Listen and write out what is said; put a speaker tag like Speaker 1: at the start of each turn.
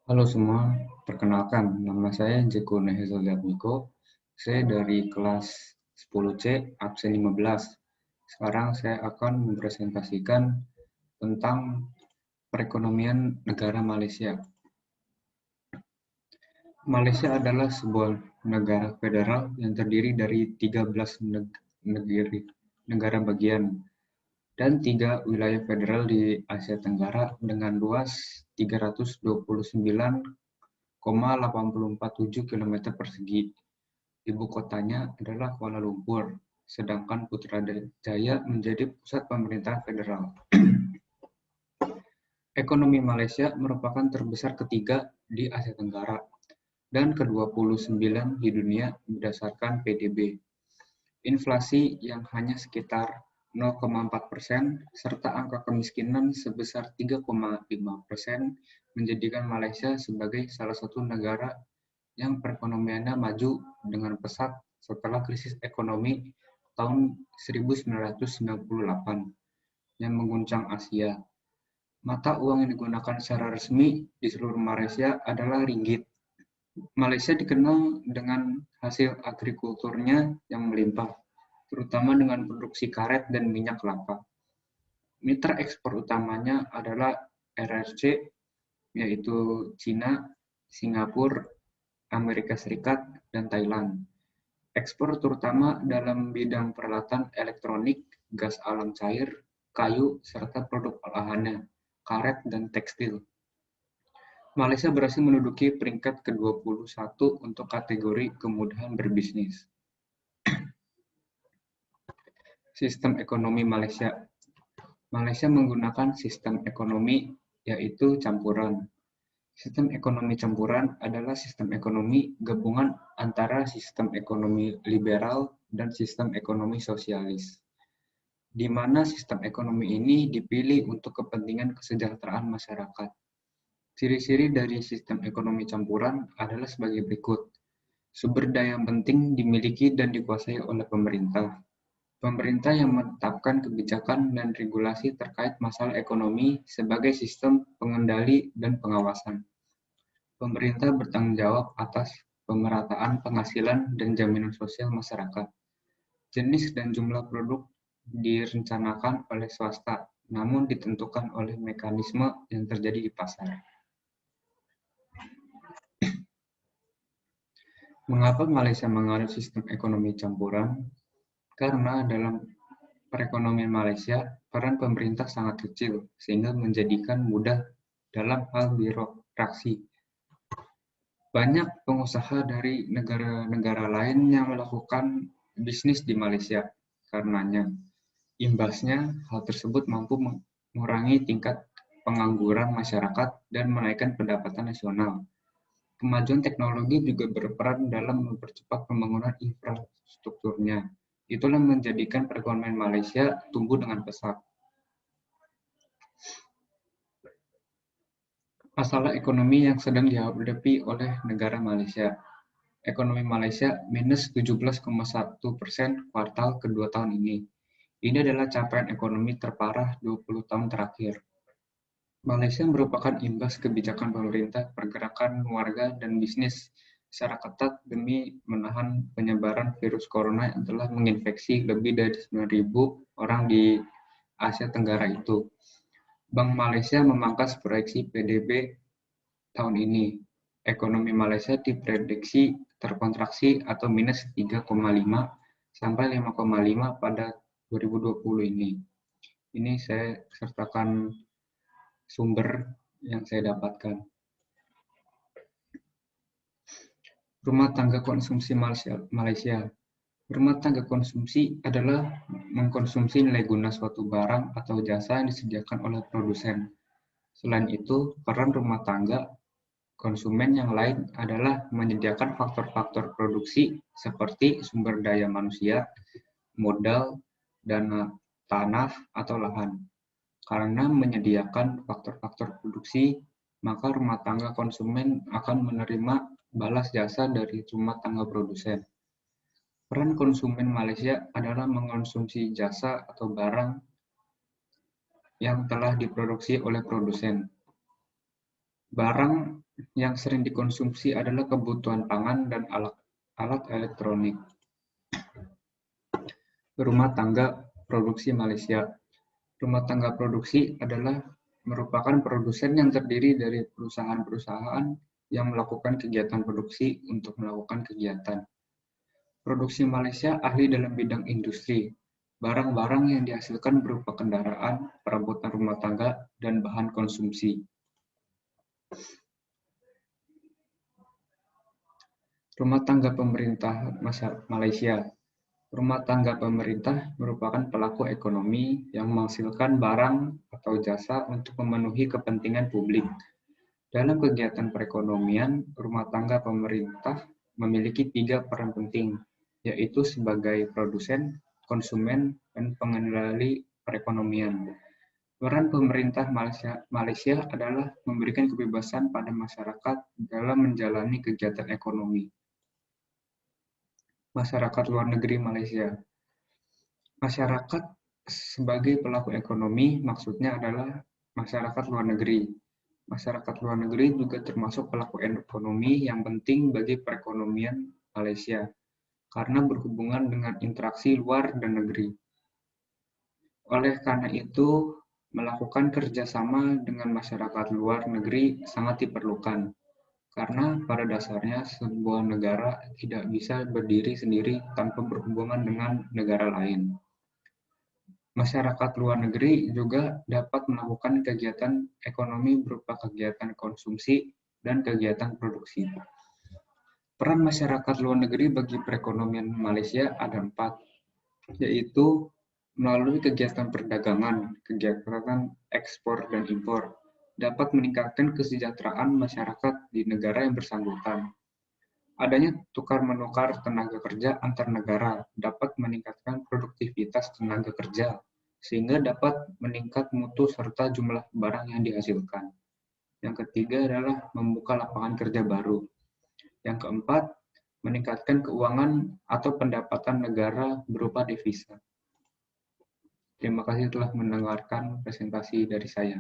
Speaker 1: Halo semua, perkenalkan nama saya Jeko Nehezoliatmiko. Saya dari kelas 10C, absen 15. Sekarang saya akan mempresentasikan tentang perekonomian negara Malaysia. Malaysia adalah sebuah negara federal yang terdiri dari 13 negara bagian dan 3 wilayah federal di Asia Tenggara dengan luas 329,847 km persegi. Ibu kotanya adalah Kuala Lumpur, sedangkan Putrajaya menjadi pusat pemerintahan federal. Ekonomi Malaysia merupakan terbesar ketiga di Asia Tenggara dan ke-29 di dunia berdasarkan PDB. Inflasi yang hanya sekitar 0,4% serta angka kemiskinan sebesar 3,5% menjadikan Malaysia sebagai salah satu negara yang perekonomiannya maju dengan pesat setelah krisis ekonomi tahun 1998 yang mengguncang Asia. Mata uang yang digunakan secara resmi di seluruh Malaysia adalah ringgit. Malaysia dikenal dengan hasil agrikulturnya yang melimpah, terutama dengan produksi karet dan minyak kelapa. Mitra ekspor utamanya adalah RRC, yaitu China, Singapura, Amerika Serikat, dan Thailand. Ekspor terutama dalam bidang peralatan elektronik, gas alam cair, kayu, serta produk olahannya, karet, dan tekstil. Malaysia berhasil menduduki peringkat ke-21 untuk kategori kemudahan berbisnis. Sistem ekonomi Malaysia. Malaysia menggunakan sistem ekonomi yaitu campuran. Sistem ekonomi campuran adalah sistem ekonomi gabungan antara sistem ekonomi liberal dan sistem ekonomi sosialis, di mana sistem ekonomi ini dipilih untuk kepentingan kesejahteraan masyarakat. Ciri-ciri dari sistem ekonomi campuran adalah sebagai berikut. Sumber daya yang penting dimiliki dan dikuasai oleh pemerintah. Pemerintah yang menetapkan kebijakan dan regulasi terkait masalah ekonomi sebagai sistem pengendali dan pengawasan. Pemerintah bertanggung jawab atas pemerataan penghasilan dan jaminan sosial masyarakat. Jenis dan jumlah produk direncanakan oleh swasta, namun ditentukan oleh mekanisme yang terjadi di pasar. Mengapa Malaysia menganut sistem ekonomi campuran? Karena dalam perekonomian Malaysia, peran pemerintah sangat kecil, sehingga menjadikan mudah dalam hal birokrasi. Banyak pengusaha dari negara-negara lain yang melakukan bisnis di Malaysia. Karenanya, imbasnya, hal tersebut mampu mengurangi tingkat pengangguran masyarakat dan menaikkan pendapatan nasional. Kemajuan teknologi juga berperan dalam mempercepat pembangunan infrastrukturnya. Itulah menjadikan perekonomian Malaysia tumbuh dengan pesat. Masalah ekonomi yang sedang dihadapi oleh negara Malaysia. Ekonomi Malaysia minus 17,1% kuartal kedua tahun ini. Ini adalah capaian ekonomi terparah 20 tahun terakhir. Malaysia merupakan imbas kebijakan pemerintah, pergerakan warga, dan bisnis secara ketat demi menahan penyebaran virus corona yang telah menginfeksi lebih dari 9.000 orang di Asia Tenggara itu. Bank Malaysia memangkas proyeksi PDB tahun ini. Ekonomi Malaysia diprediksi terkontraksi atau minus 3,5 sampai 5,5 pada 2020 ini. Ini saya sertakan sumber yang saya dapatkan. Rumah tangga konsumsi Malaysia. Rumah tangga konsumsi adalah mengkonsumsi nilai guna suatu barang atau jasa yang disediakan oleh produsen. Selain itu, peran rumah tangga konsumen yang lain adalah menyediakan faktor-faktor produksi seperti sumber daya manusia, modal, dana tanah, atau lahan. Karena menyediakan faktor-faktor produksi, maka rumah tangga konsumen akan menerima balas jasa dari rumah tangga produsen. Peran konsumen Malaysia adalah mengonsumsi jasa atau barang yang telah diproduksi oleh produsen. Barang Yang sering dikonsumsi adalah kebutuhan pangan dan alat elektronik. Rumah tangga produksi Malaysia. Rumah tangga produksi adalah merupakan produsen yang terdiri dari perusahaan-perusahaan yang melakukan kegiatan produksi untuk melakukan kegiatan. Produksi Malaysia ahli dalam bidang industri. Barang-barang yang dihasilkan berupa kendaraan, perabotan rumah tangga, dan bahan konsumsi. Rumah tangga pemerintah Malaysia. Rumah tangga pemerintah merupakan pelaku ekonomi yang menghasilkan barang atau jasa untuk memenuhi kepentingan publik. Dalam kegiatan perekonomian, rumah tangga pemerintah memiliki 3 peran penting, yaitu sebagai produsen, konsumen, dan pengendali perekonomian. Peran pemerintah Malaysia adalah memberikan kebebasan pada masyarakat dalam menjalani kegiatan ekonomi. Masyarakat luar negeri Malaysia. Masyarakat sebagai pelaku ekonomi maksudnya adalah masyarakat luar negeri. Masyarakat luar negeri juga termasuk pelaku ekonomi yang penting bagi perekonomian Malaysia karena berhubungan dengan interaksi luar dan negeri. Oleh karena itu, melakukan kerjasama dengan masyarakat luar negeri sangat diperlukan. Karena pada dasarnya sebuah negara tidak bisa berdiri sendiri tanpa berhubungan dengan negara lain. Masyarakat luar negeri juga dapat melakukan kegiatan ekonomi berupa kegiatan konsumsi dan kegiatan produksi. Peran masyarakat luar negeri bagi perekonomian Malaysia ada 4, yaitu melalui kegiatan perdagangan, kegiatan ekspor dan impor, dapat meningkatkan kesejahteraan masyarakat di negara yang bersangkutan. Adanya tukar-menukar tenaga kerja antar negara dapat meningkatkan produktivitas tenaga kerja, sehingga dapat meningkat mutu serta jumlah barang yang dihasilkan. Yang ketiga adalah membuka lapangan kerja baru. Yang keempat, meningkatkan keuangan atau pendapatan negara berupa devisa. Terima kasih telah mendengarkan presentasi dari saya.